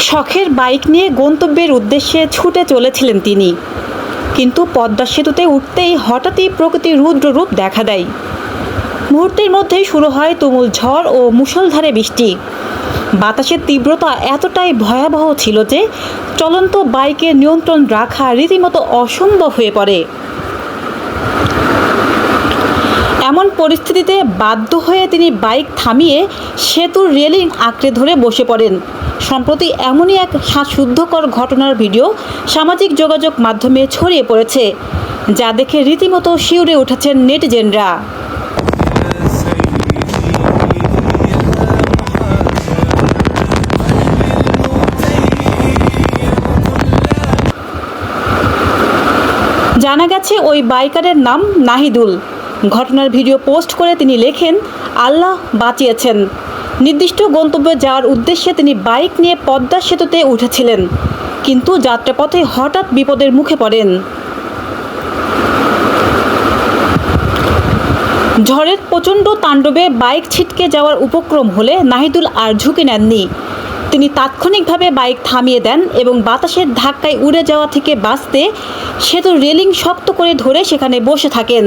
শখের বাইক নিয়ে গন্তব্যের উদ্দেশ্যে ছুটে চলেছিলেন তিনি, কিন্তু পদ্মা সেতুতে উঠতেই হঠাৎই প্রকৃতির রুদ্র রূপ দেখা দেয়। মুহূর্তের মধ্যেই শুরু হয় তুমুল ঝড় ও মুষলধারে বৃষ্টি। বাতাসের তীব্রতা এতটাই ভয়াবহ ছিল যে চলন্ত বাইকের নিয়ন্ত্রণ রাখা রীতিমতো অসম্ভব হয়ে পড়ে। এমন পরিস্থিতিতে বাধ্য হয়ে তিনি বাইক থামিয়ে সেতুর রেলিং আঁকড়ে ধরে বসে পড়েন। সম্প্রতি এমনই এক শ্বাসরুদ্ধকর ঘটনার ভিডিও সামাজিক যোগাযোগ মাধ্যমে ছড়িয়ে পড়েছে, যা দেখে রীতিমতো শিউরে উঠেছেন নেটিজেনরা। জানা গেছে ওই বাইকারের নাম নাহিদুল। ঘটনার ভিডিও পোস্ট করে তিনি লেখেন, আল্লাহ বাঁচিয়েছেন। নির্দিষ্ট গন্তব্যে যাওয়ার উদ্দেশ্যে তিনি বাইক নিয়ে পদ্মা সেতুতে উঠেছিলেন, কিন্তু যাত্রাপথে হঠাৎ বিপদের মুখে পড়েন। ঝড়ের প্রচণ্ড তাণ্ডবে বাইক ছিটকে যাওয়ার উপক্রম হলে নাহিদুল আর ঝুঁকি নেননি। তিনি তাৎক্ষণিকভাবে বাইক থামিয়ে দেন এবং বাতাসের ধাক্কায় উড়ে যাওয়া থেকে বাঁচতে সেতুর রেলিং শক্ত করে ধরে সেখানে বসে থাকেন।